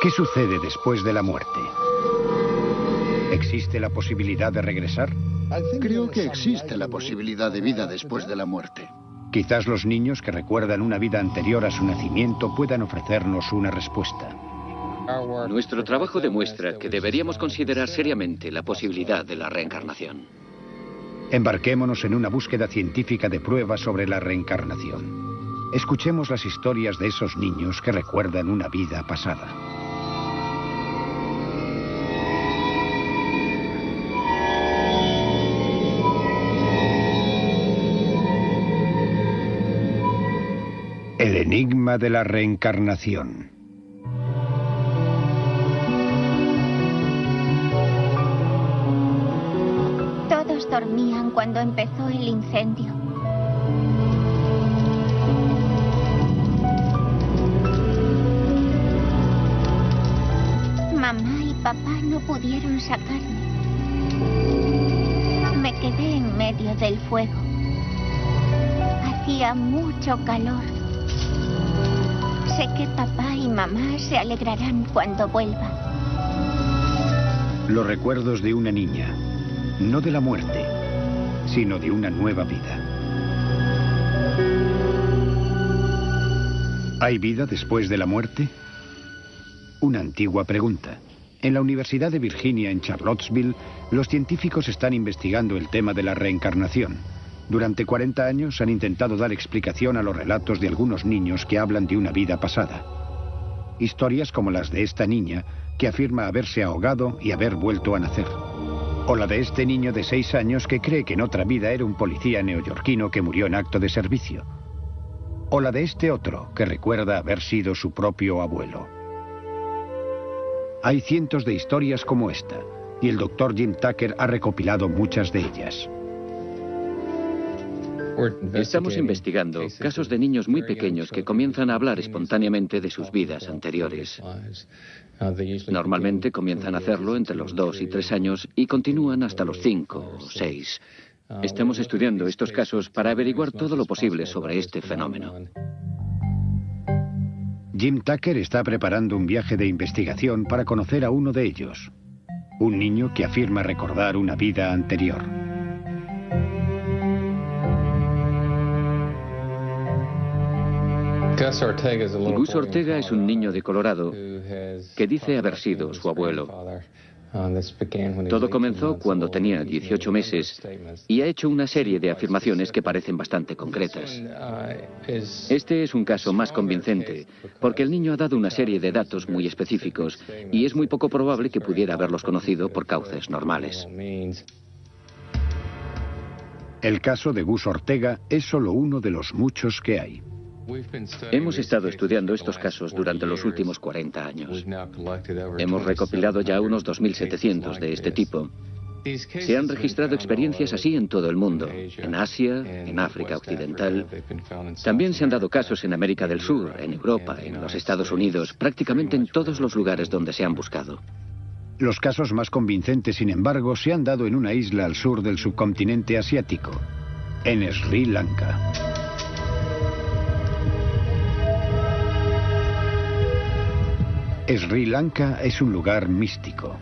¿Qué sucede después de la muerte? ¿Existe la posibilidad de regresar? Creo que existe la posibilidad de vida después de la muerte. Quizás los niños que recuerdan una vida anterior a su nacimiento puedan ofrecernos una respuesta. Nuestro trabajo demuestra que deberíamos considerar seriamente la posibilidad de la reencarnación. Embarquémonos en una búsqueda científica de pruebas sobre la reencarnación. Escuchemos las historias de esos niños que recuerdan una vida pasada. El enigma de la reencarnación. Todos dormían cuando empezó el incendio. Mamá y papá no pudieron sacarme. Me quedé en medio del fuego. Hacía mucho calor. Sé que papá y mamá se alegrarán cuando vuelva. Los recuerdos de una niña, no de la muerte, sino de una nueva vida. ¿Hay vida después de la muerte? Una antigua pregunta. En la Universidad de Virginia, en Charlottesville, los científicos están investigando el tema de la reencarnación. Durante 40 años han intentado dar explicación a los relatos de algunos niños que hablan de una vida pasada. Historias como las de esta niña, que afirma haberse ahogado y haber vuelto a nacer. O la de este niño de 6 años que cree que en otra vida era un policía neoyorquino que murió en acto de servicio. O la de este otro, que recuerda haber sido su propio abuelo. Hay cientos de historias como esta, y el Dr. Jim Tucker ha recopilado muchas de ellas. Estamos investigando casos de niños muy pequeños que comienzan a hablar espontáneamente de sus vidas anteriores. Normalmente comienzan a hacerlo entre los 2 y 3 años y continúan hasta los 5 o 6. Estamos estudiando estos casos para averiguar todo lo posible sobre este fenómeno. Jim Tucker está preparando un viaje de investigación para conocer a uno de ellos. Un niño que afirma recordar una vida anterior. Gus Ortega es un niño de Colorado que dice haber sido su abuelo. Todo comenzó cuando tenía 18 meses y ha hecho una serie de afirmaciones que parecen bastante concretas. Este es un caso más convincente porque el niño ha dado una serie de datos muy específicos y es muy poco probable que pudiera haberlos conocido por cauces normales. El caso de Gus Ortega es solo uno de los muchos que hay. Hemos estado estudiando estos casos durante los últimos 40 años. Hemos recopilado ya unos 2.700 de este tipo. Se han registrado experiencias así en todo el mundo, en Asia, en África Occidental. También se han dado casos en América del Sur, en Europa, en los Estados Unidos, prácticamente en todos los lugares donde se han buscado. Los casos más convincentes, sin embargo, se han dado en una isla al sur del subcontinente asiático, en Sri Lanka. Sri Lanka es un lugar místico.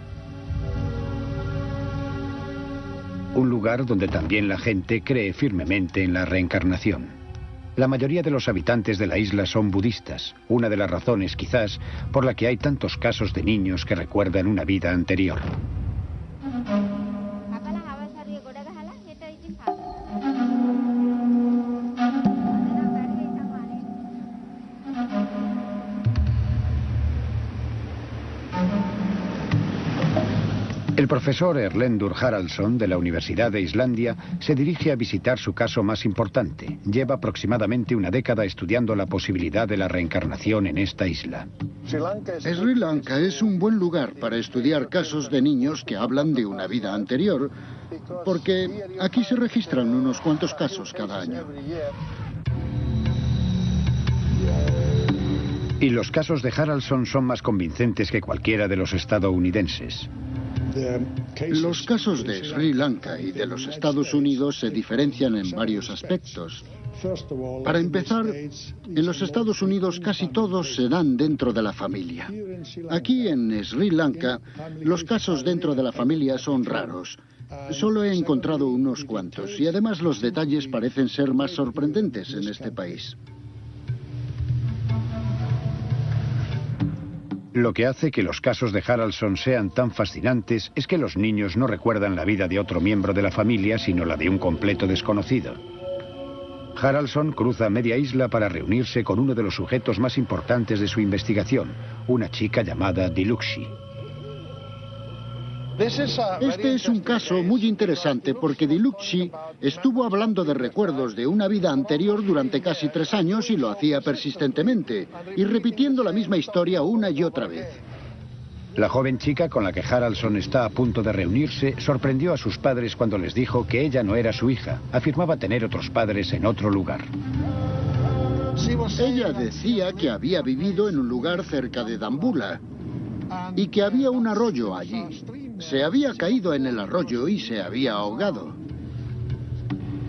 Un lugar donde también la gente cree firmemente en la reencarnación. La mayoría de los habitantes de la isla son budistas, una de las razones quizás por la que hay tantos casos de niños que recuerdan una vida anterior. El profesor Erlendur Haraldsson de la Universidad de Islandia se dirige a visitar su caso más importante. Lleva aproximadamente una década estudiando la posibilidad de la reencarnación en esta isla. Sri Lanka es un buen lugar para estudiar casos de niños que hablan de una vida anterior, porque aquí se registran unos cuantos casos cada año. Y los casos de Haraldsson son más convincentes que cualquiera de los estadounidenses. Los casos de Sri Lanka y de los Estados Unidos se diferencian en varios aspectos. Para empezar, en los Estados Unidos casi todos se dan dentro de la familia. Aquí en Sri Lanka, los casos dentro de la familia son raros. Solo he encontrado unos cuantos y además los detalles parecen ser más sorprendentes en este país. Lo que hace que los casos de Haraldson sean tan fascinantes es que los niños no recuerdan la vida de otro miembro de la familia, sino la de un completo desconocido. Haraldson cruza media isla para reunirse con uno de los sujetos más importantes de su investigación, una chica llamada Dilukshy. Este es un caso muy interesante porque Dilukshy estuvo hablando de recuerdos de una vida anterior durante casi 3 años y lo hacía persistentemente, y repitiendo la misma historia una y otra vez. La joven chica con la que Haraldson está a punto de reunirse sorprendió a sus padres cuando les dijo que ella no era su hija. Afirmaba tener otros padres en otro lugar. Ella decía que había vivido en un lugar cerca de Dambulla y que había un arroyo allí. Se había caído en el arroyo y se había ahogado.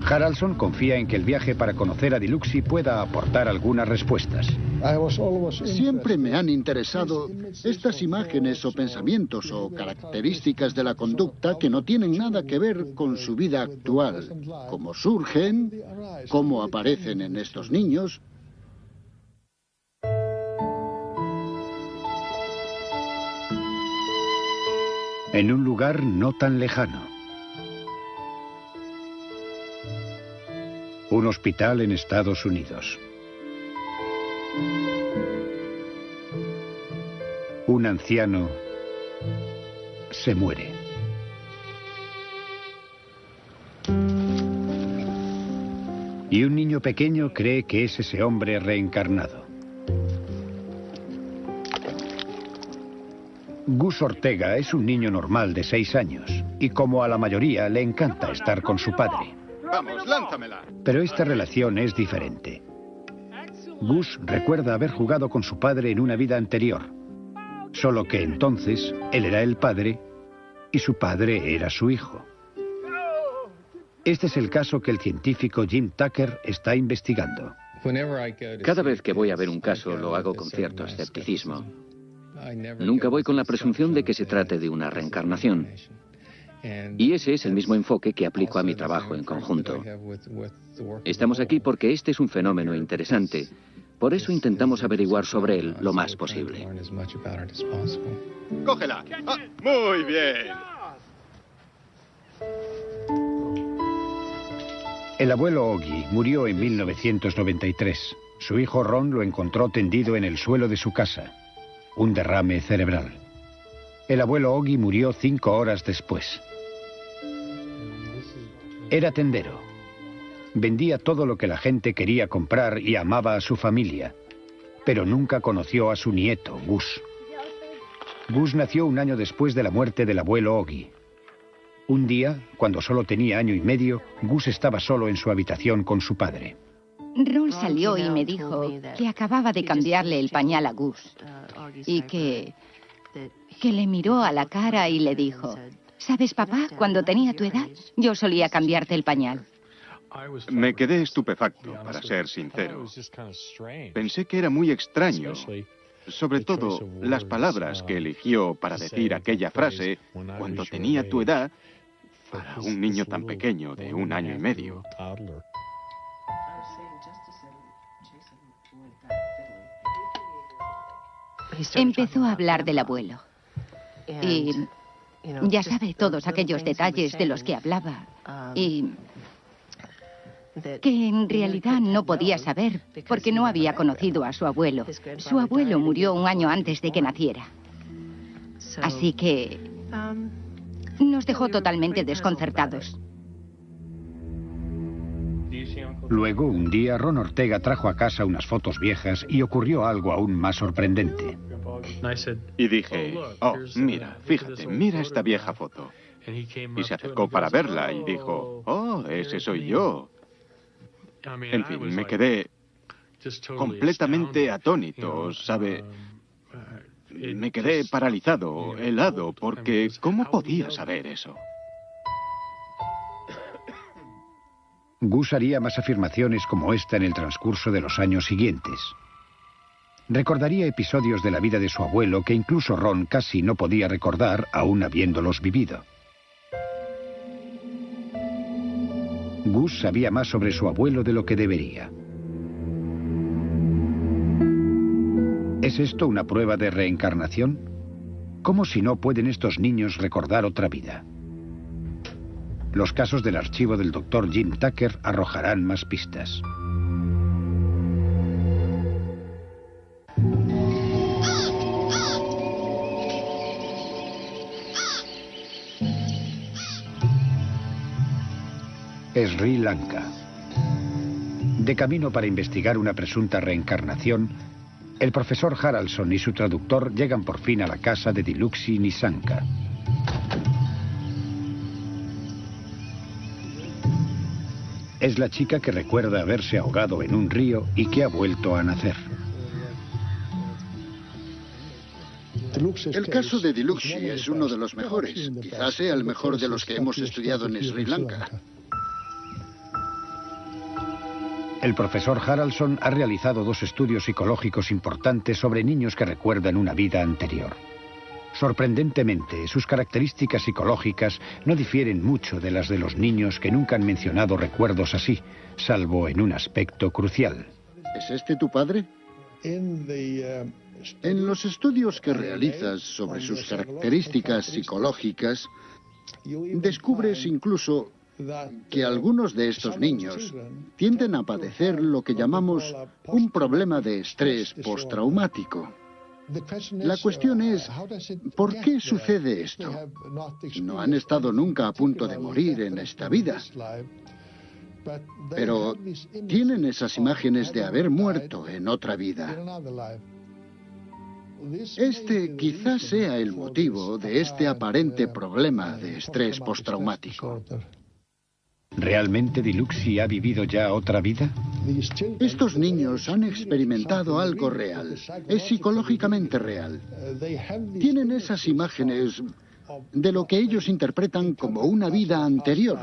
Haraldson confía en que el viaje para conocer a Dilukshy pueda aportar algunas respuestas. Siempre me han interesado estas imágenes o pensamientos o características de la conducta que no tienen nada que ver con su vida actual. Cómo surgen, cómo aparecen en estos niños. En un lugar no tan lejano. Un hospital en Estados Unidos. Un anciano se muere. Y un niño pequeño cree que es ese hombre reencarnado. Gus Ortega es un niño normal de 6 años y como a la mayoría le encanta estar con su padre. Vamos, lánzamela. Pero esta relación es diferente. Gus recuerda haber jugado con su padre en una vida anterior, solo que entonces él era el padre y su padre era su hijo. Este es el caso que el científico Jim Tucker está investigando. Cada vez que voy a ver un caso lo hago con cierto escepticismo. Nunca voy con la presunción de que se trate de una reencarnación. Y ese es el mismo enfoque que aplico a mi trabajo en conjunto. Estamos aquí porque este es un fenómeno interesante. Por eso intentamos averiguar sobre él lo más posible. ¡Cógela! Ah, muy bien. El abuelo Ogi murió en 1993. Su hijo Ron lo encontró tendido en el suelo de su casa. Un derrame cerebral. El abuelo Ogi murió 5 horas después. Era tendero. Vendía todo lo que la gente quería comprar y amaba a su familia. Pero nunca conoció a su nieto, Gus. Gus nació un año después de la muerte del abuelo Ogi. Un día, cuando solo tenía 1 año y medio, Gus estaba solo en su habitación con su padre. Ron salió y me dijo que acababa de cambiarle el pañal a Gus y que le miró a la cara y le dijo: ¿sabes, papá? Cuando tenía tu edad, yo solía cambiarte el pañal. Me quedé estupefacto, para ser sincero. Pensé que era muy extraño, sobre todo las palabras que eligió para decir aquella frase, cuando tenía tu edad, para un niño tan pequeño de 1 año y medio. Empezó a hablar del abuelo. Y ya sabe todos aquellos detalles de los que hablaba. Y que en realidad no podía saber porque no había conocido a su abuelo. Su abuelo murió 1 año antes de que naciera. Así que nos dejó totalmente desconcertados. Luego, un día, Ron Ortega trajo a casa unas fotos viejas y ocurrió algo aún más sorprendente. Y dije, oh, mira, fíjate, mira esta vieja foto. Y se acercó para verla y dijo, oh, ese soy yo. En fin, me quedé completamente atónito, ¿sabe? Me quedé paralizado, helado, porque ¿cómo podía saber eso? Gus haría más afirmaciones como esta en el transcurso de los años siguientes. Recordaría episodios de la vida de su abuelo que incluso Ron casi no podía recordar aún habiéndolos vivido. Gus sabía más sobre su abuelo de lo que debería. ¿Es esto una prueba de reencarnación? ¿Cómo si no pueden estos niños recordar otra vida? Los casos del archivo del Dr. Jim Tucker arrojarán más pistas. Sri Lanka. De camino para investigar una presunta reencarnación, el profesor Haraldson y su traductor llegan por fin a la casa de Diluksy Nissanka. Es la chica que recuerda haberse ahogado en un río y que ha vuelto a nacer. El caso de Diluksy es uno de los mejores. Quizás sea el mejor de los que hemos estudiado en Sri Lanka. El profesor Haraldson ha realizado 2 estudios psicológicos importantes sobre niños que recuerdan una vida anterior. Sorprendentemente, sus características psicológicas no difieren mucho de las de los niños que nunca han mencionado recuerdos así, salvo en un aspecto crucial. ¿Es este tu padre? En los estudios que realizas sobre sus características psicológicas, descubres incluso que algunos de estos niños tienden a padecer lo que llamamos un problema de estrés postraumático. La cuestión es, ¿por qué sucede esto? No han estado nunca a punto de morir en esta vida, pero tienen esas imágenes de haber muerto en otra vida. Este quizás sea el motivo de este aparente problema de estrés postraumático. ¿Realmente Diluksy ha vivido ya otra vida? Estos niños han experimentado algo real. Es psicológicamente real. Tienen esas imágenes de lo que ellos interpretan como una vida anterior.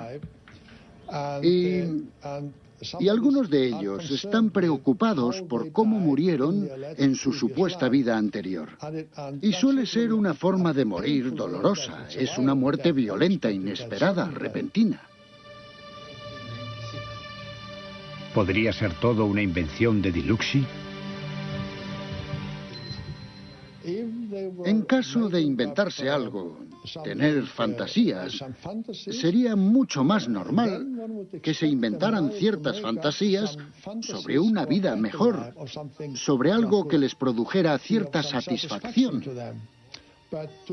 Y algunos de ellos están preocupados por cómo murieron en su supuesta vida anterior. Y suele ser una forma de morir dolorosa. Es una muerte violenta, inesperada, repentina. ¿Podría ser todo una invención de Diluksy? En caso de inventarse algo, tener fantasías, sería mucho más normal que se inventaran ciertas fantasías sobre una vida mejor, sobre algo que les produjera cierta satisfacción.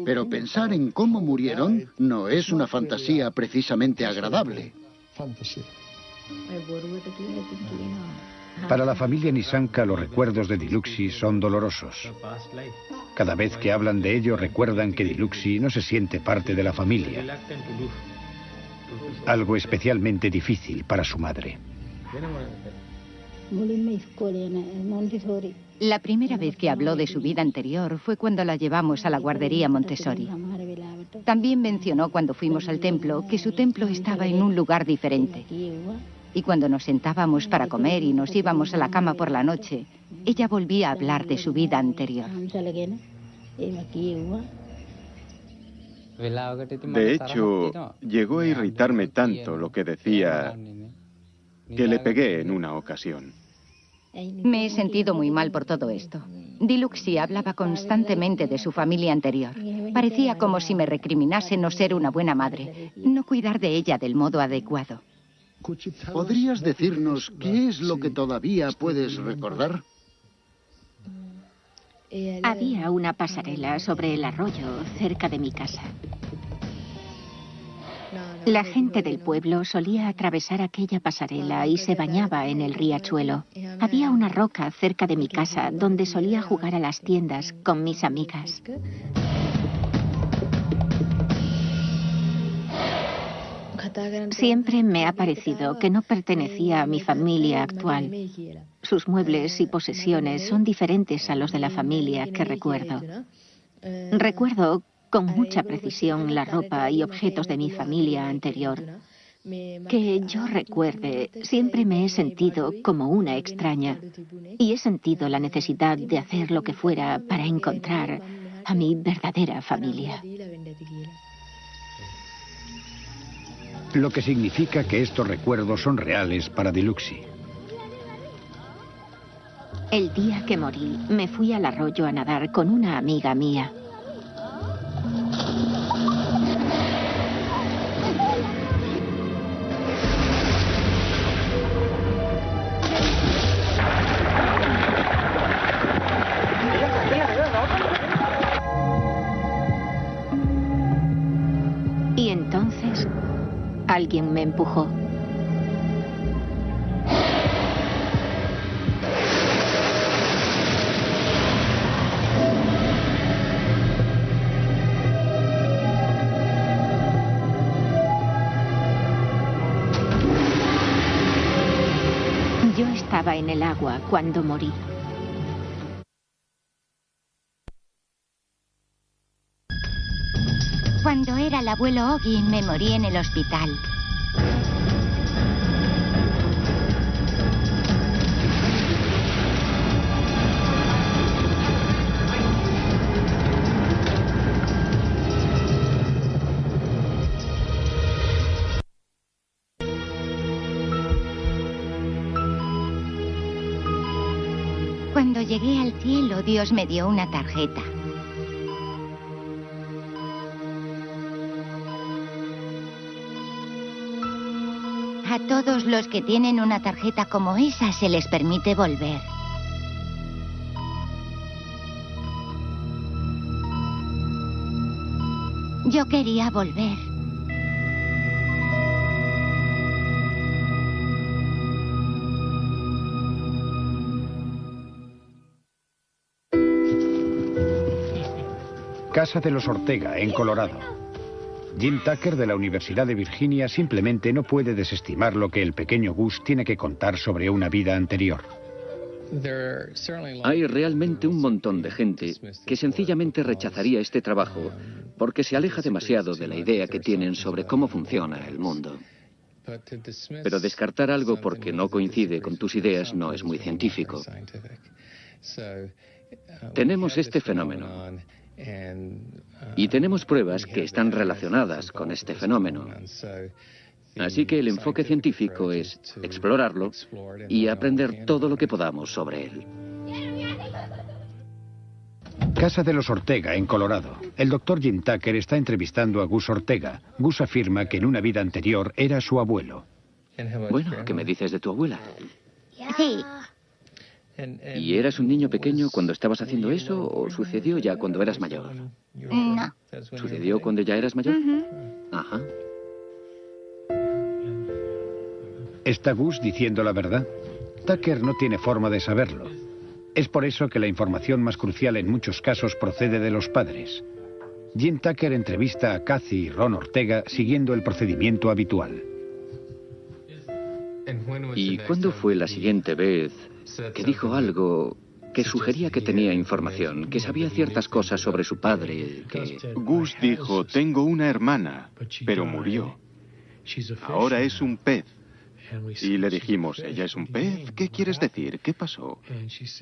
Pero pensar en cómo murieron no es una fantasía precisamente agradable. Para la familia Nissanka, los recuerdos de Diluksy son dolorosos. Cada vez que hablan de ello, recuerdan que Diluksy no se siente parte de la familia. Algo especialmente difícil para su madre. La primera vez que habló de su vida anterior fue cuando la llevamos a la guardería Montessori. También mencionó cuando fuimos al templo que su templo estaba en un lugar diferente. Y cuando nos sentábamos para comer y nos íbamos a la cama por la noche, ella volvía a hablar de su vida anterior. De hecho, llegó a irritarme tanto lo que decía que le pegué en una ocasión. Me he sentido muy mal por todo esto. Diluksy hablaba constantemente de su familia anterior. Parecía como si me recriminase no ser una buena madre, no cuidar de ella del modo adecuado. ¿Podrías decirnos qué es lo que todavía puedes recordar? Había una pasarela sobre el arroyo cerca de mi casa. La gente del pueblo solía atravesar aquella pasarela y se bañaba en el riachuelo. Había una roca cerca de mi casa donde solía jugar a las tiendas con mis amigas. Siempre me ha parecido que no pertenecía a mi familia actual. Sus muebles y posesiones son diferentes a los de la familia que recuerdo. Recuerdo con mucha precisión la ropa y objetos de mi familia anterior. Que yo recuerde, siempre me he sentido como una extraña y he sentido la necesidad de hacer lo que fuera para encontrar a mi verdadera familia. Lo que significa que estos recuerdos son reales para Diluxi. El día que morí, me fui al arroyo a nadar con una amiga mía. Y entonces, alguien me empujó. Yo estaba en el agua cuando morí. Cuando era el abuelo Oggy, me morí en el hospital. Cuando llegué al cielo, Dios me dio una tarjeta. A todos los que tienen una tarjeta como esa se les permite volver. Yo quería volver. Casa de los Ortega, en Colorado. Jim Tucker, de la Universidad de Virginia, simplemente no puede desestimar lo que el pequeño Gus tiene que contar sobre una vida anterior. Hay realmente un montón de gente que sencillamente rechazaría este trabajo porque se aleja demasiado de la idea que tienen sobre cómo funciona el mundo. Pero descartar algo porque no coincide con tus ideas no es muy científico. Tenemos este fenómeno. Y tenemos pruebas que están relacionadas con este fenómeno. Así que el enfoque científico es explorarlo y aprender todo lo que podamos sobre él. Casa de los Ortega, en Colorado. El doctor Jim Tucker está entrevistando a Gus Ortega. Gus afirma que en una vida anterior era su abuelo. Bueno, ¿qué me dices de tu abuela? Sí. ¿Y eras un niño pequeño cuando estabas haciendo eso o sucedió ya cuando eras mayor? No. ¿Sucedió cuando ya eras mayor? Ajá. ¿Está Gus diciendo la verdad? Tucker no tiene forma de saberlo. Es por eso que la información más crucial en muchos casos procede de los padres. Jim Tucker entrevista a Kathy y Ron Ortega siguiendo el procedimiento habitual. ¿Y cuándo fue la siguiente vez que dijo algo que sugería que tenía información, que sabía ciertas cosas sobre su padre, que... Gus dijo, tengo una hermana, pero murió. Ahora es un pez. Y le dijimos, ¿ella es un pez? ¿Qué quieres decir? ¿Qué pasó?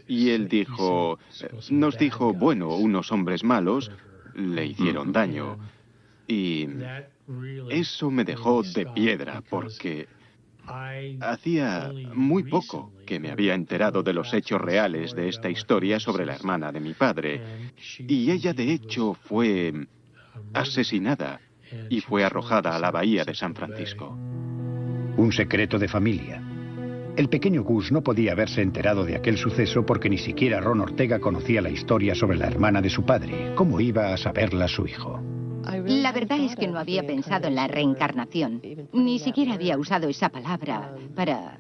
Y él dijo, nos dijo, bueno, unos hombres malos le hicieron daño. Y eso me dejó de piedra, porque hacía muy poco que me había enterado de los hechos reales de esta historia sobre la hermana de mi padre. Y ella, de hecho, fue asesinada y fue arrojada a la bahía de San Francisco. Un secreto de familia. El pequeño Gus no podía haberse enterado de aquel suceso porque ni siquiera Ron Ortega conocía la historia sobre la hermana de su padre. ¿Cómo iba a saberla su hijo? La verdad es que no había pensado en la reencarnación. Ni siquiera había usado esa palabra para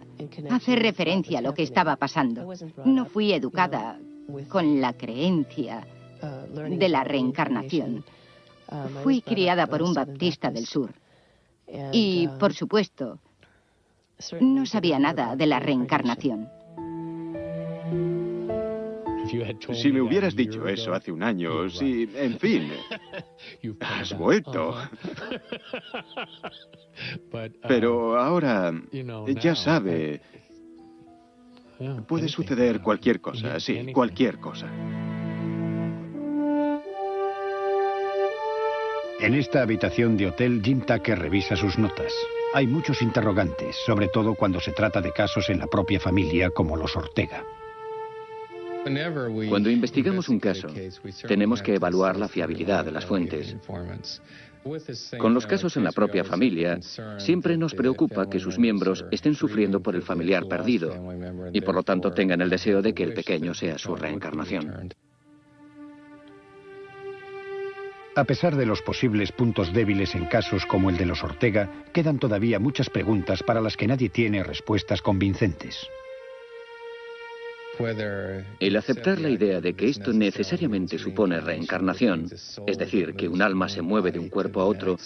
hacer referencia a lo que estaba pasando. No fui educada con la creencia de la reencarnación. Fui criada por un baptista del sur. Y, por supuesto, no sabía nada de la reencarnación. Si me hubieras dicho eso hace un año, sí, en fin, has vuelto. Pero ahora, ya sabe, puede suceder cualquier cosa, sí, cualquier cosa. En esta habitación de hotel, Jim Tucker revisa sus notas. Hay muchos interrogantes, sobre todo cuando se trata de casos en la propia familia, como los Ortega. Cuando investigamos un caso, tenemos que evaluar la fiabilidad de las fuentes. Con los casos en la propia familia, siempre nos preocupa que sus miembros estén sufriendo por el familiar perdido y por lo tanto tengan el deseo de que el pequeño sea su reencarnación. A pesar de los posibles puntos débiles en casos como el de los Ortega, quedan todavía muchas preguntas para las que nadie tiene respuestas convincentes. El aceptar la idea de que esto necesariamente supone reencarnación, es decir, que un alma se mueve de un cuerpo a otro,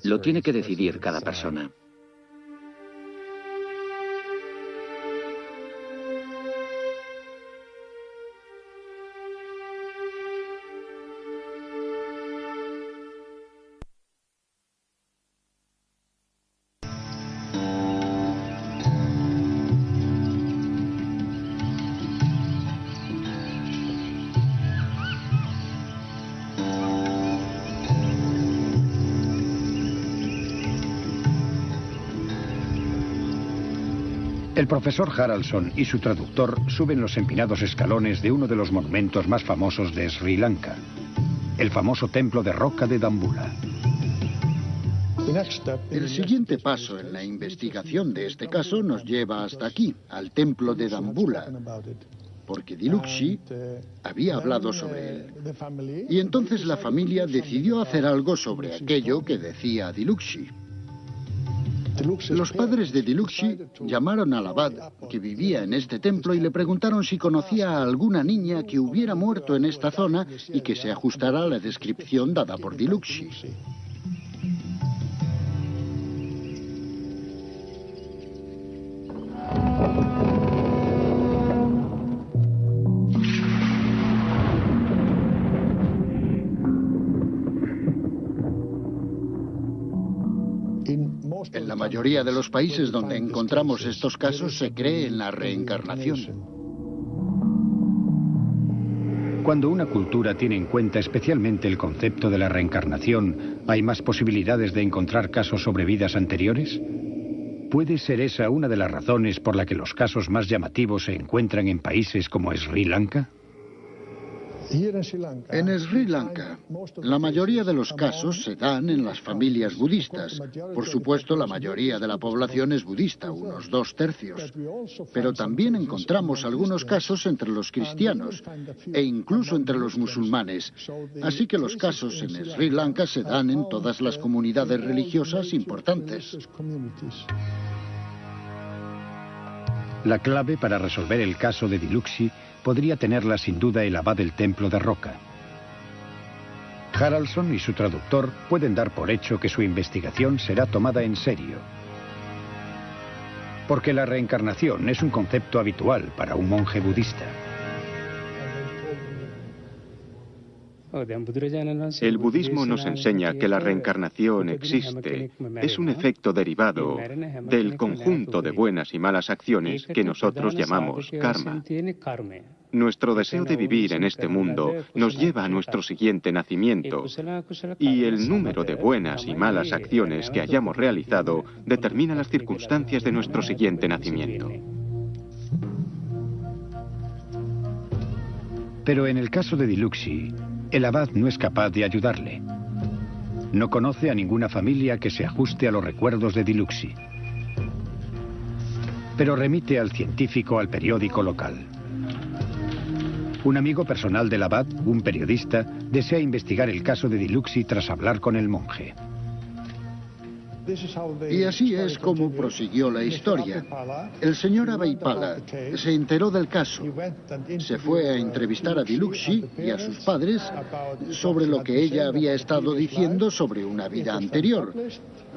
lo tiene que decidir cada persona. El profesor Haraldson y su traductor suben los empinados escalones de uno de los monumentos más famosos de Sri Lanka, el famoso templo de roca de Dambulla. El siguiente paso en la investigación de este caso nos lleva hasta aquí, al templo de Dambulla, porque Dilukshy había hablado sobre él. Y entonces la familia decidió hacer algo sobre aquello que decía Dilukshy. Los padres de Dilukshy llamaron al abad que vivía en este templo y le preguntaron si conocía a alguna niña que hubiera muerto en esta zona y que se ajustara a la descripción dada por Dilukshy. En la mayoría de los países donde encontramos estos casos se cree en la reencarnación. Cuando una cultura tiene en cuenta especialmente el concepto de la reencarnación, ¿hay más posibilidades de encontrar casos sobre vidas anteriores? ¿Puede ser esa una de las razones por la que los casos más llamativos se encuentran en países como Sri Lanka? En Sri Lanka, la mayoría de los casos se dan en las familias budistas. Por supuesto, la mayoría de la población es budista, unos 2/3. Pero también encontramos algunos casos entre los cristianos e incluso entre los musulmanes. Así que los casos en Sri Lanka se dan en todas las comunidades religiosas importantes. La clave para resolver el caso de Dilukshy podría tenerla sin duda el abad del templo de roca. Haraldson y su traductor pueden dar por hecho que su investigación será tomada en serio. Porque la reencarnación es un concepto habitual para un monje budista. El budismo nos enseña que la reencarnación existe. Es un efecto derivado del conjunto de buenas y malas acciones que nosotros llamamos karma. Nuestro deseo de vivir en este mundo nos lleva a nuestro siguiente nacimiento y el número de buenas y malas acciones que hayamos realizado determina las circunstancias de nuestro siguiente nacimiento. Pero en el caso de Dilukshy, el abad no es capaz de ayudarle. No conoce a ninguna familia que se ajuste a los recuerdos de Dilukshy. Pero remite al científico al periódico local. Un amigo personal del abad, un periodista, desea investigar el caso de Dilukshy tras hablar con el monje. Y así es como prosiguió la historia. El señor Abeipala se enteró del caso. Se fue a entrevistar a Dilucsi y a sus padres sobre lo que ella había estado diciendo sobre una vida anterior.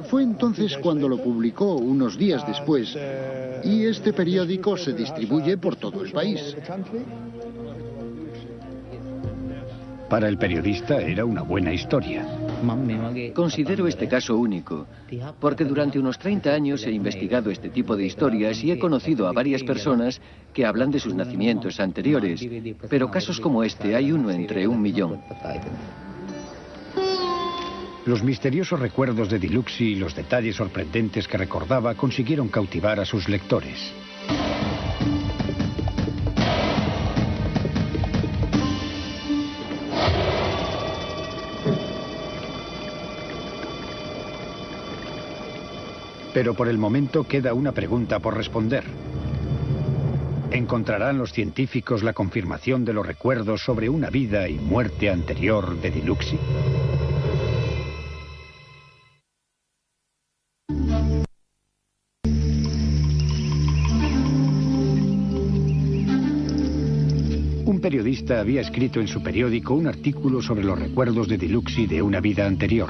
Fue entonces cuando lo publicó unos días después, y este periódico se distribuye por todo el país. Para el periodista era una buena historia. Considero este caso único, porque durante unos 30 años he investigado este tipo de historias y he conocido a varias personas que hablan de sus nacimientos anteriores, pero casos como este hay uno entre 1.000.000. Los misteriosos recuerdos de Dilucsi y los detalles sorprendentes que recordaba consiguieron cautivar a sus lectores. Pero por el momento queda una pregunta por responder. ¿Encontrarán los científicos la confirmación de los recuerdos sobre una vida y muerte anterior de Dilucsi? Un periodista había escrito en su periódico un artículo sobre los recuerdos de Dilucsi de una vida anterior.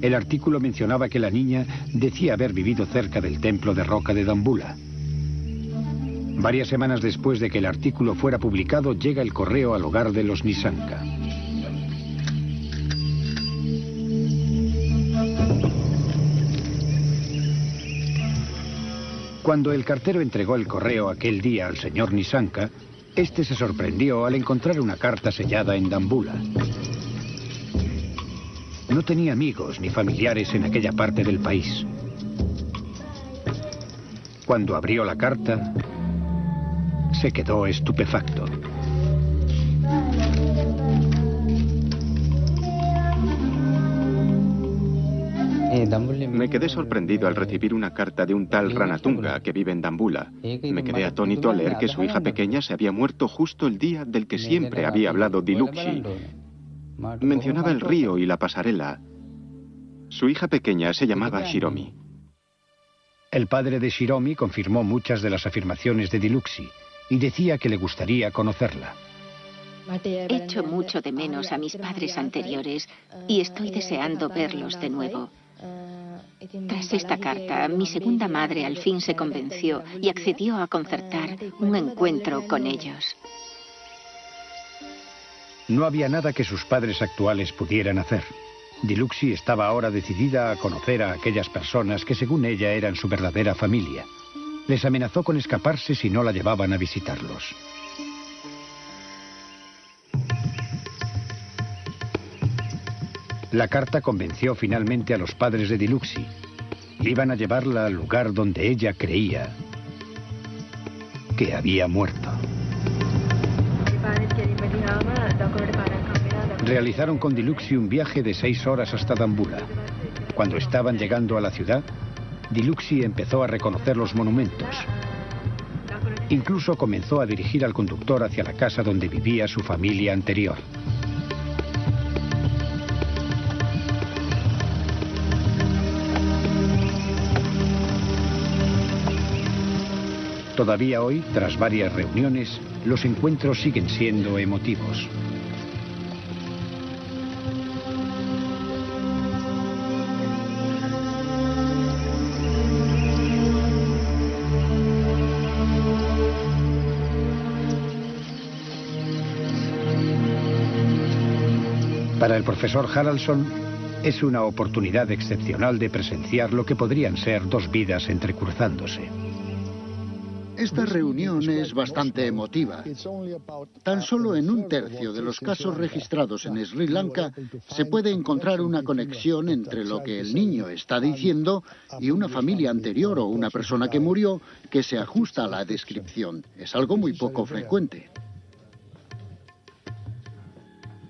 El artículo mencionaba que la niña decía haber vivido cerca del templo de roca de Dambulla. Varias semanas después de que el artículo fuera publicado, llega el correo al hogar de los Nisanka. Cuando el cartero entregó el correo aquel día al señor Nisanka, este se sorprendió al encontrar una carta sellada en Dambulla. No tenía amigos ni familiares en aquella parte del país. Cuando abrió la carta, se quedó estupefacto. Me quedé sorprendido al recibir una carta de un tal Ranatunga que vive en Dambulla. Me quedé atónito al leer que su hija pequeña se había muerto justo el día del que siempre había hablado Dilucsi. Mencionaba el río y la pasarela. Su hija pequeña se llamaba Shiromi. El padre de Shiromi confirmó muchas de las afirmaciones de Dilucsi y decía que le gustaría conocerla. Echo mucho de menos a mis padres anteriores y estoy deseando verlos de nuevo. Tras esta carta, mi segunda madre al fin se convenció y accedió a concertar un encuentro con ellos. No había nada que sus padres actuales pudieran hacer. Dilucsi estaba ahora decidida a conocer a aquellas personas que según ella eran su verdadera familia. Les amenazó con escaparse si no la llevaban a visitarlos. La carta convenció finalmente a los padres de Dilucsi. Iban a llevarla al lugar donde ella creía que había muerto. Realizaron con Dilucsi un viaje de 6 horas hasta Dambulla. Cuando estaban llegando a la ciudad, Dilucsi empezó a reconocer los monumentos. Incluso comenzó a dirigir al conductor hacia la casa donde vivía su familia anterior. Todavía hoy, tras varias reuniones, los encuentros siguen siendo emotivos. Para el profesor Haraldson, es una oportunidad excepcional de presenciar lo que podrían ser dos vidas entrecruzándose. Esta reunión es bastante emotiva. Tan solo en 1/3 de los casos registrados en Sri Lanka se puede encontrar una conexión entre lo que el niño está diciendo y una familia anterior o una persona que murió que se ajusta a la descripción. Es algo muy poco frecuente.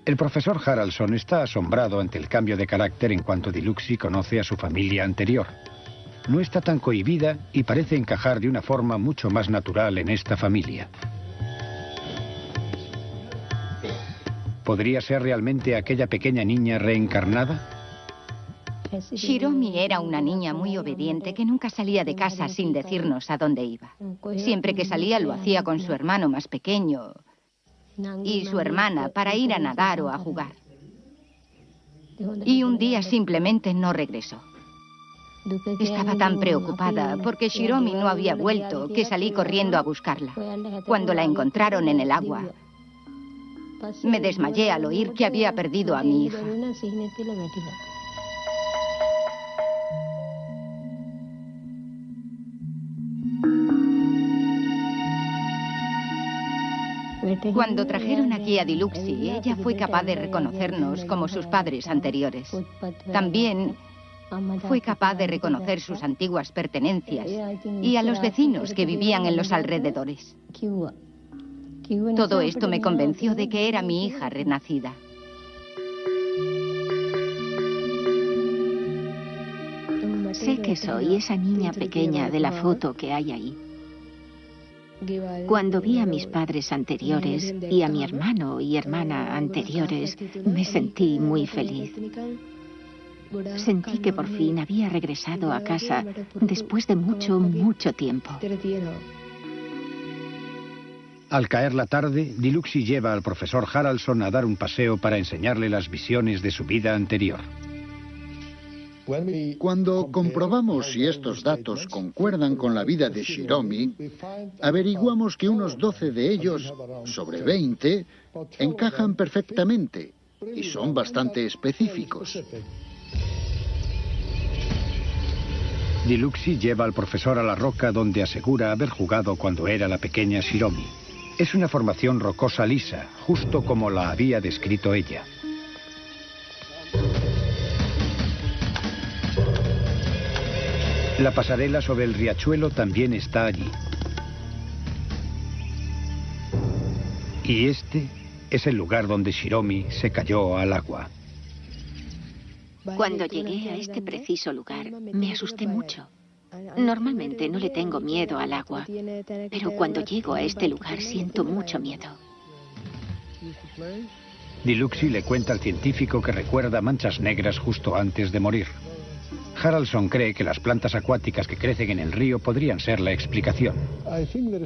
El profesor Haraldson está asombrado ante el cambio de carácter en cuanto Dilucsi conoce a su familia anterior. No está tan cohibida y parece encajar de una forma mucho más natural en esta familia. ¿Podría ser realmente aquella pequeña niña reencarnada? Shiromi era una niña muy obediente que nunca salía de casa sin decirnos a dónde iba. Siempre que salía lo hacía con su hermano más pequeño y su hermana para ir a nadar o a jugar. Y un día simplemente no regresó. Estaba tan preocupada porque Shiromi no había vuelto que salí corriendo a buscarla. Cuando la encontraron en el agua, me desmayé al oír que había perdido a mi hija. Cuando trajeron aquí a Diluxi, ella fue capaz de reconocernos como sus padres anteriores. También fue capaz de reconocer sus antiguas pertenencias y a los vecinos que vivían en los alrededores. Todo esto me convenció de que era mi hija renacida. Sé que soy esa niña pequeña de la foto que hay ahí. Cuando vi a mis padres anteriores y a mi hermano y hermana anteriores, me sentí muy feliz. Sentí que por fin había regresado a casa después de mucho, mucho tiempo. Al caer la tarde, Diluxi lleva al profesor Haraldson a dar un paseo para enseñarle las visiones de su vida anterior. Cuando comprobamos si estos datos concuerdan con la vida de Shiromi, averiguamos que unos 12 de ellos, sobre 20, encajan perfectamente y son bastante específicos. Diluxi lleva al profesor a la roca donde asegura haber jugado cuando era la pequeña Shiromi. Es una formación rocosa lisa, justo como la había descrito ella. La pasarela sobre el riachuelo también está allí. Y este es el lugar donde Shiromi se cayó al agua. Cuando llegué a este preciso lugar, me asusté mucho. Normalmente no le tengo miedo al agua, pero cuando llego a este lugar siento mucho miedo. Diluxi le cuenta al científico que recuerda manchas negras justo antes de morir. Haraldson cree que las plantas acuáticas que crecen en el río podrían ser la explicación.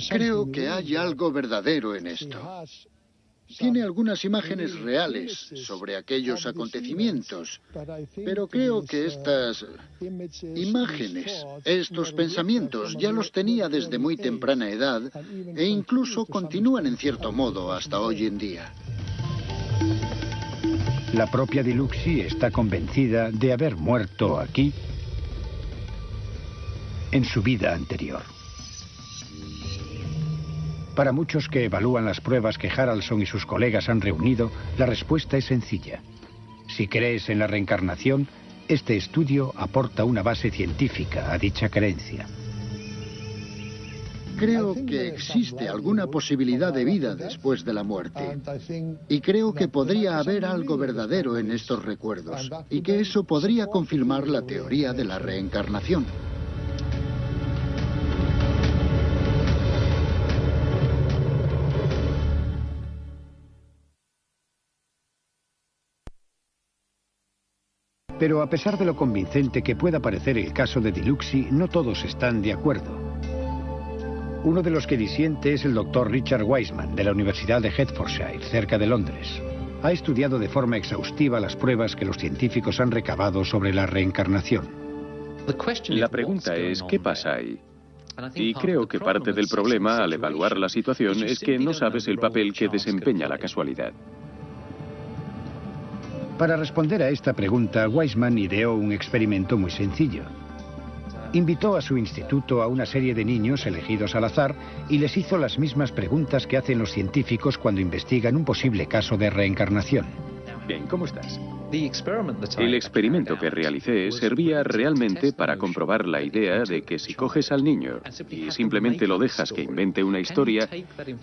Creo que hay algo verdadero en esto. Tiene algunas imágenes reales sobre aquellos acontecimientos, pero creo que estas imágenes, estos pensamientos, ya los tenía desde muy temprana edad e incluso continúan en cierto modo hasta hoy en día. La propia Diluxi está convencida de haber muerto aquí en su vida anterior. Para muchos que evalúan las pruebas que Haraldson y sus colegas han reunido, la respuesta es sencilla. Si crees en la reencarnación, este estudio aporta una base científica a dicha creencia. Creo que existe alguna posibilidad de vida después de la muerte. Y creo que podría haber algo verdadero en estos recuerdos, y que eso podría confirmar la teoría de la reencarnación. Pero a pesar de lo convincente que pueda parecer el caso de Diluxi, no todos están de acuerdo. Uno de los que disiente es el doctor Richard Wiseman, de la Universidad de Hertfordshire, cerca de Londres. Ha estudiado de forma exhaustiva las pruebas que los científicos han recabado sobre la reencarnación. La pregunta es, ¿qué pasa ahí? Y creo que parte del problema al evaluar la situación es que no sabes el papel que desempeña la casualidad. Para responder a esta pregunta, Wiseman ideó un experimento muy sencillo. Invitó a su instituto a una serie de niños elegidos al azar y les hizo las mismas preguntas que hacen los científicos cuando investigan un posible caso de reencarnación. Bien, ¿cómo estás? El experimento que realicé servía realmente para comprobar la idea de que si coges al niño y simplemente lo dejas que invente una historia,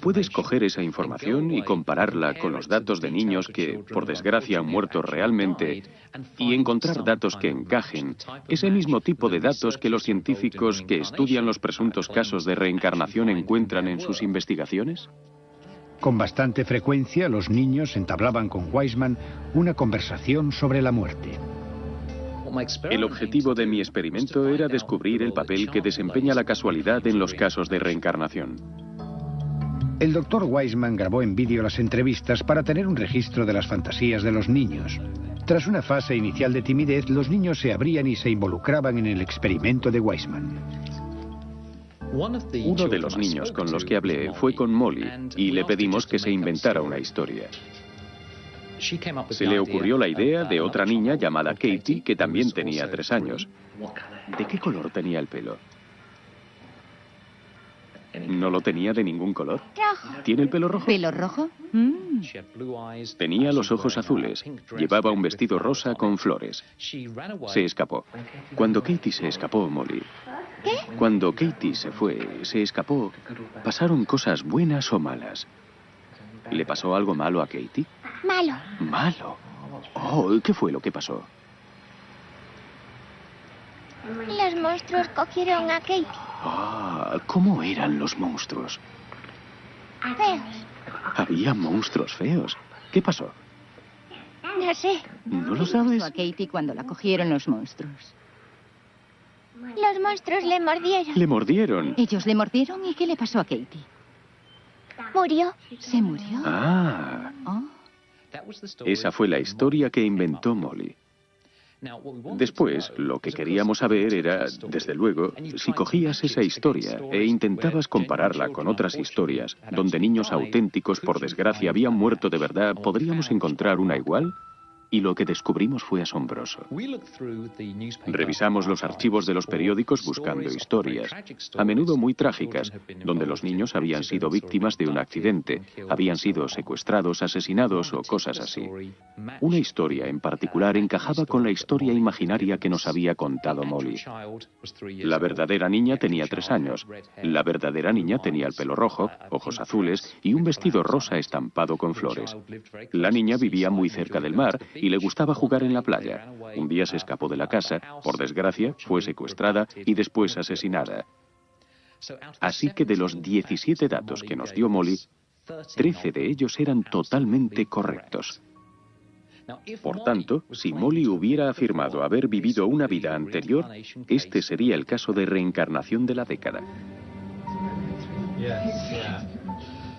puedes coger esa información y compararla con los datos de niños que, por desgracia, han muerto realmente y encontrar datos que encajen, ese mismo tipo de datos que los científicos que estudian los presuntos casos de reencarnación encuentran en sus investigaciones. Con bastante frecuencia, los niños entablaban con Wiseman una conversación sobre la muerte. El objetivo de mi experimento era descubrir el papel que desempeña la casualidad en los casos de reencarnación. El Dr. Weissman grabó en vídeo las entrevistas para tener un registro de las fantasías de los niños. Tras una fase inicial de timidez, los niños se abrían y se involucraban en el experimento de Weissman. Uno de los niños con los que hablé fue con Molly y le pedimos que se inventara una historia. Se le ocurrió la idea de otra niña llamada Katie, que también tenía 3 años. ¿De qué color tenía el pelo? No lo tenía de ningún color. Rojo. ¿Tiene el pelo rojo? ¿Pelo rojo? Tenía los ojos azules. Llevaba un vestido rosa con flores. Se escapó. Cuando Katie se escapó, Molly. Cuando Katie se escapó, ¿pasaron cosas buenas o malas? ¿Le pasó algo malo a Katie? Malo. ¿Malo? Oh, ¿qué fue lo que pasó? Los monstruos cogieron a Katie. Ah, ¿cómo eran los monstruos? Feos. Había monstruos feos. ¿Qué pasó? No sé. ¿No lo sabes? A Katie cuando la cogieron los monstruos. Los monstruos le mordieron. Le mordieron. Ellos le mordieron y ¿qué le pasó a Katie? Murió. ¿Se murió? Ah, Oh. esa fue la historia que inventó Molly. Después, lo que queríamos saber era, desde luego, si cogías esa historia e intentabas compararla con otras historias, donde niños auténticos, por desgracia, habían muerto de verdad, ¿podríamos encontrar una igual? Y lo que descubrimos fue asombroso. Revisamos los archivos de los periódicos buscando historias, a menudo muy trágicas, donde los niños habían sido víctimas de un accidente, habían sido secuestrados, asesinados o cosas así. Una historia en particular encajaba con la historia imaginaria que nos había contado Molly. La verdadera niña tenía 3 años. La verdadera niña tenía el pelo rojo, ojos azules y un vestido rosa estampado con flores. La niña vivía muy cerca del mar y le gustaba jugar en la playa. Un día se escapó de la casa, por desgracia, fue secuestrada y después asesinada. Así que de los 17 datos que nos dio Molly, 13 de ellos eran totalmente correctos. Por tanto, si Molly hubiera afirmado haber vivido una vida anterior, este sería el caso de reencarnación de la década.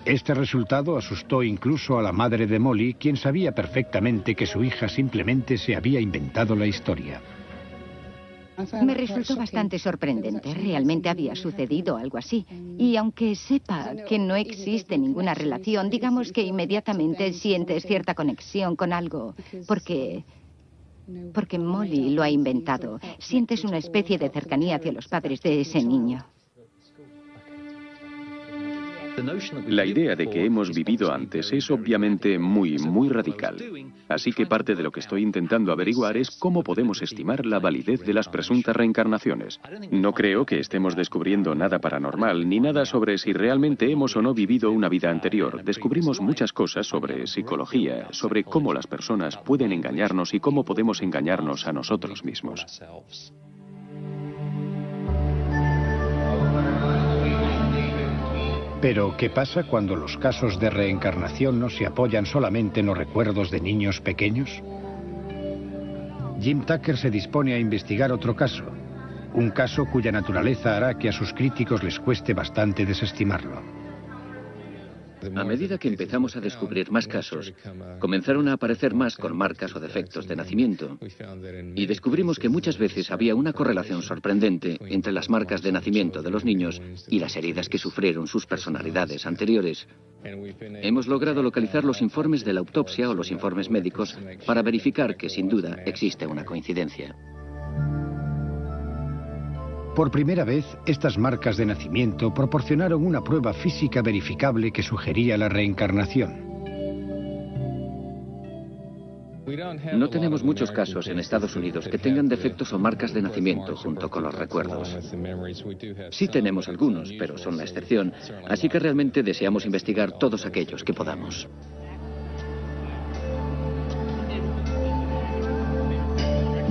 Este resultado asustó incluso a la madre de Molly, quien sabía perfectamente que su hija simplemente se había inventado la historia. Me resultó bastante sorprendente. Realmente había sucedido algo así. Y aunque sepa que no existe ninguna relación, digamos que inmediatamente sientes cierta conexión con algo. Porque Molly lo ha inventado. Sientes una especie de cercanía hacia los padres de ese niño. La idea de que hemos vivido antes es obviamente muy radical. Así que parte de lo que estoy intentando averiguar es cómo podemos estimar la validez de las presuntas reencarnaciones. No creo que estemos descubriendo nada paranormal, ni nada sobre si realmente hemos o no vivido una vida anterior. Descubrimos muchas cosas sobre psicología, sobre cómo las personas pueden engañarnos y cómo podemos engañarnos a nosotros mismos. Pero, ¿qué pasa cuando los casos de reencarnación no se apoyan solamente en los recuerdos de niños pequeños? Jim Tucker se dispone a investigar otro caso. Un caso cuya naturaleza hará que a sus críticos les cueste bastante desestimarlo. A medida que empezamos a descubrir más casos, comenzaron a aparecer más con marcas o defectos de nacimiento. Y descubrimos que muchas veces había una correlación sorprendente entre las marcas de nacimiento de los niños y las heridas que sufrieron sus personalidades anteriores. Hemos logrado localizar los informes de la autopsia o los informes médicos para verificar que, sin duda, existe una coincidencia. Por primera vez, estas marcas de nacimiento proporcionaron una prueba física verificable que sugería la reencarnación. No tenemos muchos casos en Estados Unidos que tengan defectos o marcas de nacimiento junto con los recuerdos. Sí tenemos algunos, pero son la excepción, así que realmente deseamos investigar todos aquellos que podamos.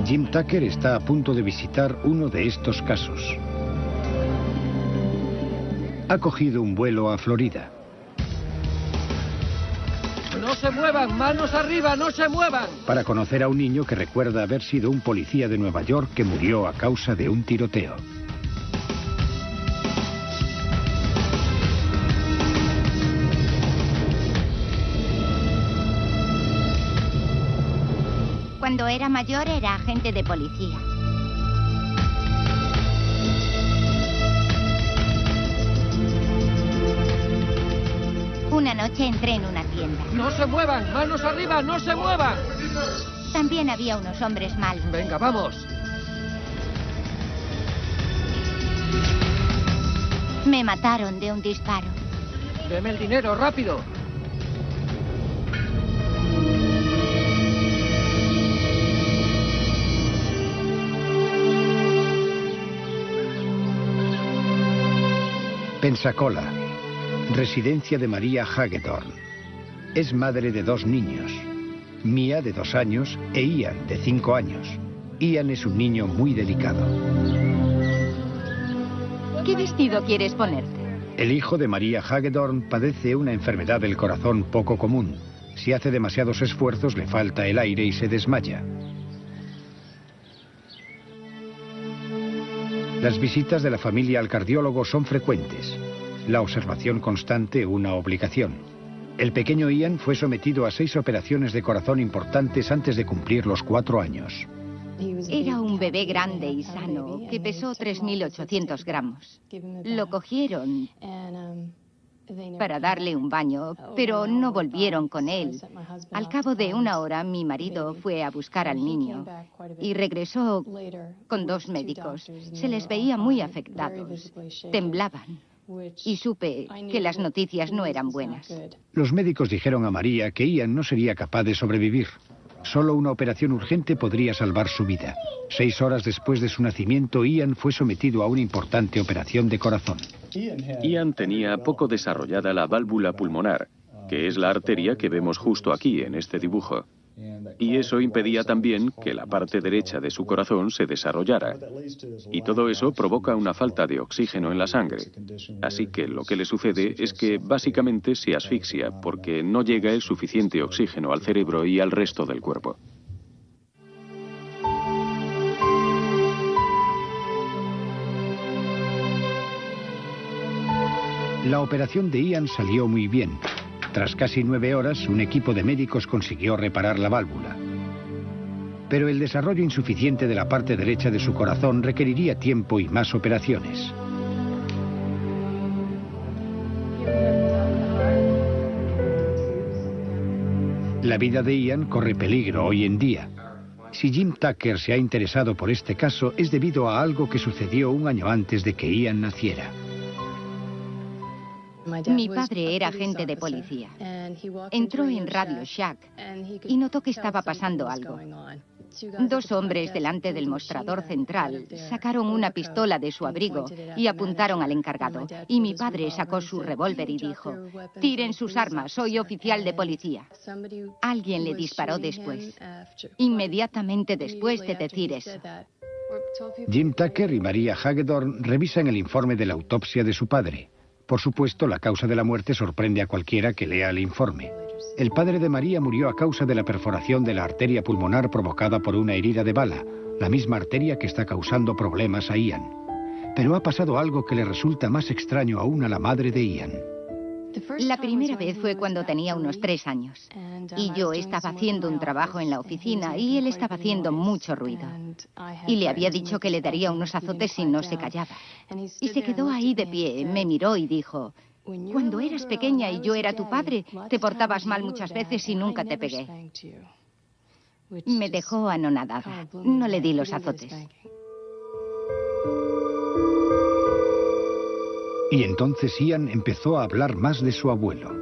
Jim Tucker está a punto de visitar uno de estos casos. Ha cogido un vuelo a Florida. ¡No se muevan! ¡Manos arriba! ¡No se muevan! Para conocer a un niño que recuerda haber sido un policía de Nueva York que murió a causa de un tiroteo. Cuando era mayor era agente de policía. Una noche entré en una tienda. ¡No se muevan! ¡Manos arriba! ¡No se muevan! También había unos hombres malos. Venga, vamos. Me mataron de un disparo. Deme el dinero, rápido. Pensacola, residencia de Maria Hagedorn. Es madre de 2 niños, Mia de 2 años e Ian de 5 años. Ian es un niño muy delicado. ¿Qué vestido quieres ponerte? El hijo de Maria Hagedorn padece una enfermedad del corazón poco común. Si hace demasiados esfuerzos le falta el aire y se desmaya. Las visitas de la familia al cardiólogo son frecuentes. La observación constante una obligación. El pequeño Ian fue sometido a 6 operaciones de corazón importantes antes de cumplir los 4 años. Era un bebé grande y sano que pesó 3.800 gramos. Lo cogieron para darle un baño, pero no volvieron con él. Al cabo de 1 hora, mi marido fue a buscar al niño y regresó con 2 médicos. Se les veía muy afectados, temblaban y supe que las noticias no eran buenas. Los médicos dijeron a María que Ian no sería capaz de sobrevivir. Solo una operación urgente podría salvar su vida. 6 horas después de su nacimiento, Ian fue sometido a una importante operación de corazón. Ian tenía poco desarrollada la válvula pulmonar, que es la arteria que vemos justo aquí en este dibujo. Y eso impedía también que la parte derecha de su corazón se desarrollara. Y todo eso provoca una falta de oxígeno en la sangre. Así que lo que le sucede es que básicamente se asfixia porque no llega el suficiente oxígeno al cerebro y al resto del cuerpo. La operación de Ian salió muy bien. Tras casi 9 horas, un equipo de médicos consiguió reparar la válvula. Pero el desarrollo insuficiente de la parte derecha de su corazón requeriría tiempo y más operaciones. La vida de Ian corre peligro hoy en día. Si Jim Tucker se ha interesado por este caso, es debido a algo que sucedió 1 año antes de que Ian naciera. Mi padre era agente de policía. Entró en Radio Shack y notó que estaba pasando algo. 2 hombres delante del mostrador central sacaron una pistola de su abrigo y apuntaron al encargado. Y mi padre sacó su revólver y dijo: «Tiren sus armas, soy oficial de policía». Alguien le disparó después, inmediatamente después de decir eso. Jim Tucker y Maria Hagedorn revisan el informe de la autopsia de su padre. Por supuesto, la causa de la muerte sorprende a cualquiera que lea el informe. El padre de María murió a causa de la perforación de la arteria pulmonar provocada por una herida de bala, la misma arteria que está causando problemas a Ian. Pero ha pasado algo que le resulta más extraño aún a la madre de Ian. La primera vez fue cuando tenía unos 3 años. Y yo estaba haciendo un trabajo en la oficina y él estaba haciendo mucho ruido. Y le había dicho que le daría unos azotes si no se callaba. Y se quedó ahí de pie, me miró y dijo: «Cuando eras pequeña y yo era tu padre, te portabas mal muchas veces y nunca te pegué». Me dejó anonadada. No le di los azotes. Y entonces Ian empezó a hablar más de su abuelo.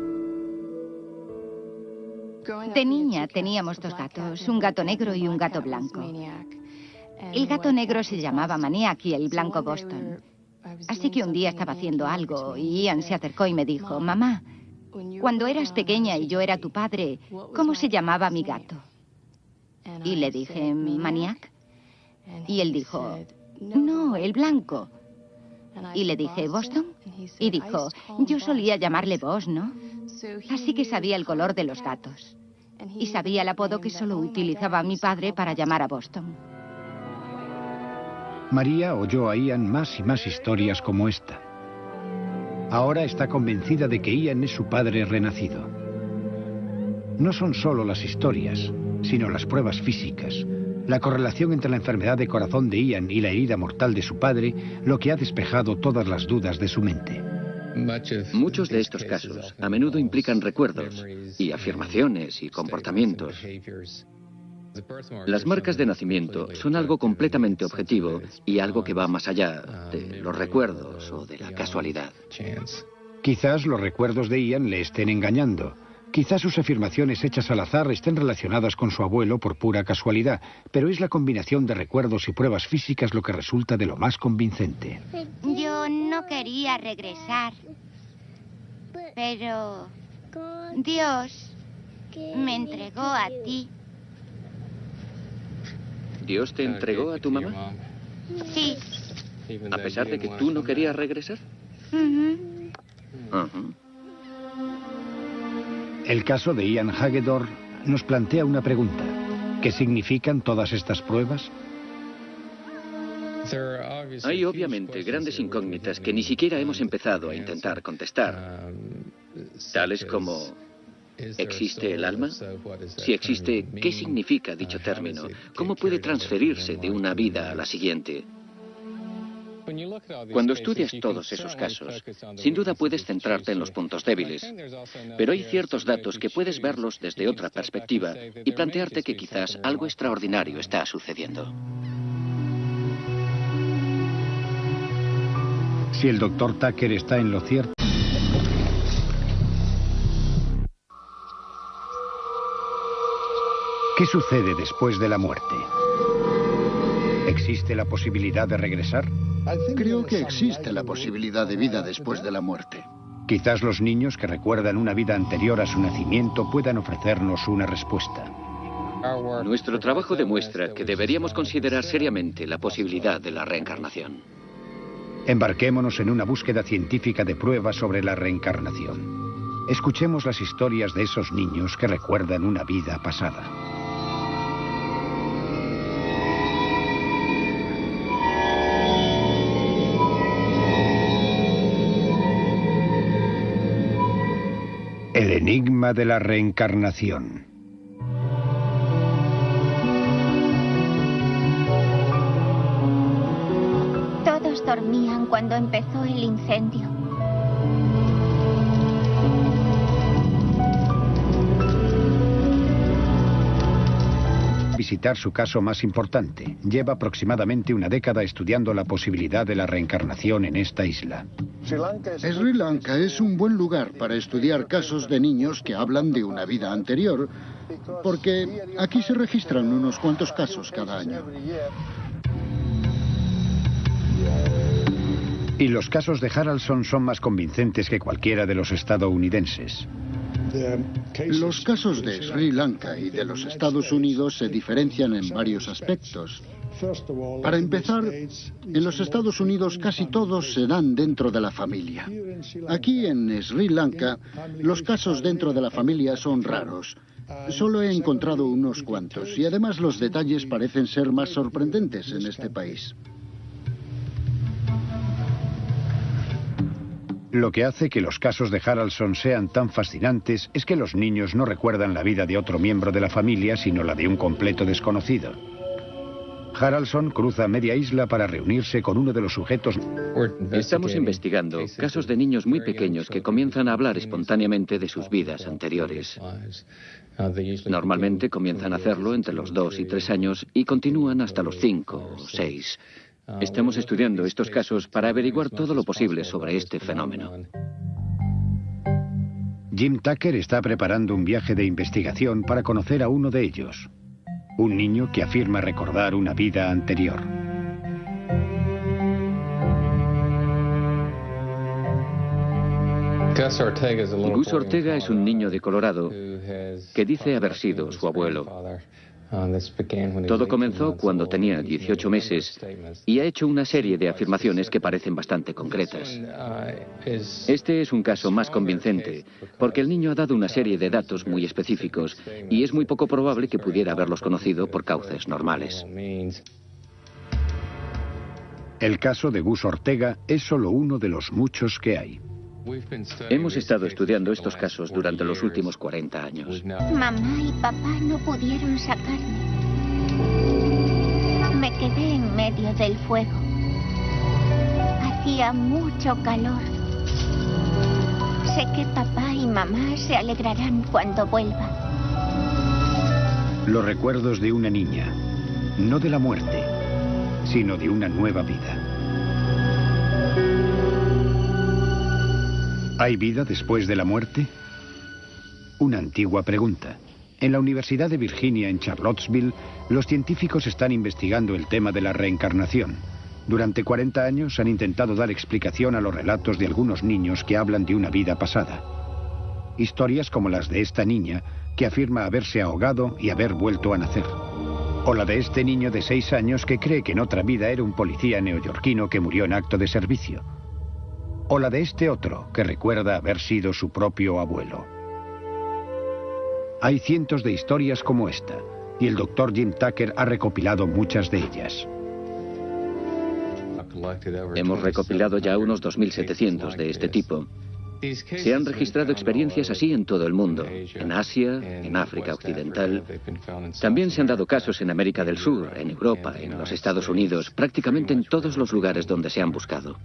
De niña teníamos 2 gatos, un gato negro y un gato blanco. El gato negro se llamaba Maniac y el blanco Boston. Así que un día estaba haciendo algo y Ian se acercó y me dijo: «Mamá, cuando eras pequeña y yo era tu padre, ¿cómo se llamaba mi gato?» Y le dije: «Maniac». Y él dijo: «No, el blanco». Y le dije: «¿Boston?» Y dijo: «Yo solía llamarle Boss, ¿no?» así que sabía el color de los gatos. Y sabía el apodo que solo utilizaba mi padre para llamar a Boston. María oyó a Ian más y más historias como esta. Ahora está convencida de que Ian es su padre renacido. No son solo las historias, sino las pruebas físicas, la correlación entre la enfermedad de corazón de Ian y la herida mortal de su padre, lo que ha despejado todas las dudas de su mente. Muchos de estos casos a menudo implican recuerdos y afirmaciones y comportamientos. Las marcas de nacimiento son algo completamente objetivo y algo que va más allá de los recuerdos o de la casualidad. Quizás los recuerdos de Ian le estén engañando. Quizás sus afirmaciones hechas al azar estén relacionadas con su abuelo por pura casualidad, pero es la combinación de recuerdos y pruebas físicas lo que resulta de lo más convincente. Yo no quería regresar, pero Dios me entregó a ti. ¿Dios te entregó a tu mamá? Sí. ¿A pesar de que tú no querías regresar? El caso de Ian Hagedorn nos plantea una pregunta. ¿Qué significan todas estas pruebas? Hay obviamente grandes incógnitas que ni siquiera hemos empezado a intentar contestar, tales como ¿existe el alma? Si existe, ¿qué significa dicho término? ¿Cómo puede transferirse de una vida a la siguiente? Cuando estudias todos esos casos, sin duda puedes centrarte en los puntos débiles, pero hay ciertos datos que puedes verlos desde otra perspectiva y plantearte que quizás algo extraordinario está sucediendo. Si el Dr. Tucker está en lo cierto... ¿Qué sucede después de la muerte? ¿Existe la posibilidad de regresar? Creo que existe la posibilidad de vida después de la muerte. Quizás los niños que recuerdan una vida anterior a su nacimiento puedan ofrecernos una respuesta. Nuestro trabajo demuestra que deberíamos considerar seriamente la posibilidad de la reencarnación. Embarquémonos en una búsqueda científica de pruebas sobre la reencarnación. Escuchemos las historias de esos niños que recuerdan una vida pasada. El enigma de la reencarnación. Todos dormían cuando empezó el incendio. Visitar su caso más importante. Lleva aproximadamente una década estudiando la posibilidad de la reencarnación en esta isla. Sri Lanka es un buen lugar para estudiar casos de niños que hablan de una vida anterior, porque aquí se registran unos cuantos casos cada año. Y los casos de Haraldson son más convincentes que cualquiera de los estadounidenses. Los casos de Sri Lanka y de los Estados Unidos se diferencian en varios aspectos. Para empezar, en los Estados Unidos casi todos se dan dentro de la familia. Aquí en Sri Lanka, los casos dentro de la familia son raros. Solo he encontrado unos cuantos y además los detalles parecen ser más sorprendentes en este país. Lo que hace que los casos de Haraldson sean tan fascinantes es que los niños no recuerdan la vida de otro miembro de la familia, sino la de un completo desconocido. Haraldson cruza media isla para reunirse con uno de los sujetos. Estamos investigando casos de niños muy pequeños que comienzan a hablar espontáneamente de sus vidas anteriores. Normalmente comienzan a hacerlo entre los 2 y 3 años y continúan hasta los 5 o 6. Estamos estudiando estos casos para averiguar todo lo posible sobre este fenómeno. Jim Tucker está preparando un viaje de investigación para conocer a uno de ellos. Un niño que afirma recordar una vida anterior. Gus Ortega es un niño de Colorado que dice haber sido su abuelo. Todo comenzó cuando tenía 18 meses y ha hecho una serie de afirmaciones que parecen bastante concretas. Este es un caso más convincente, porque el niño ha dado una serie de datos muy específicos y es muy poco probable que pudiera haberlos conocido por cauces normales. El caso de Gus Ortega es solo uno de los muchos que hay. Hemos estado estudiando estos casos durante los últimos 40 años. Mamá y papá no pudieron sacarme. Me quedé en medio del fuego. Hacía mucho calor. Sé que papá y mamá se alegrarán cuando vuelva. Los recuerdos de una niña, no de la muerte, sino de una nueva vida. ¿Hay vida después de la muerte? Una antigua pregunta. En la Universidad de Virginia, en Charlottesville, los científicos están investigando el tema de la reencarnación. Durante 40 años han intentado dar explicación a los relatos de algunos niños que hablan de una vida pasada. Historias como las de esta niña, que afirma haberse ahogado y haber vuelto a nacer. O la de este niño de 6 años que cree que en otra vida era un policía neoyorquino que murió en acto de servicio. O la de este otro, que recuerda haber sido su propio abuelo. Hay cientos de historias como esta, y el Dr. Jim Tucker ha recopilado muchas de ellas. Hemos recopilado ya unos 2.700 de este tipo. Se han registrado experiencias así en todo el mundo, en Asia, en África Occidental. También se han dado casos en América del Sur, en Europa, en los Estados Unidos, prácticamente en todos los lugares donde se han buscado.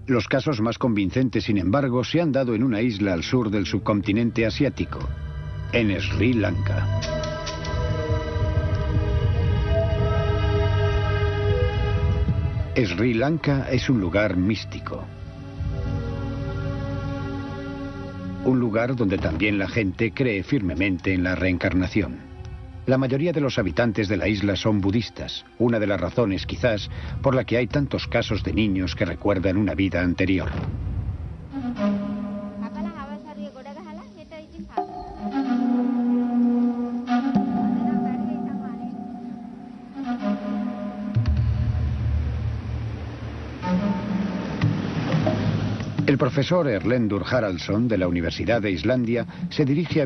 Los casos más convincentes, sin embargo, se han dado en una isla al sur del subcontinente asiático, en Sri Lanka. Sri Lanka es un lugar místico. Un lugar donde también la gente cree firmemente en la reencarnación. La mayoría de los habitantes de la isla son budistas, una de las razones, quizás, por la que hay tantos casos de niños que recuerdan una vida anterior. El profesor Erlendur Haraldsson de la Universidad de Islandia se dirige a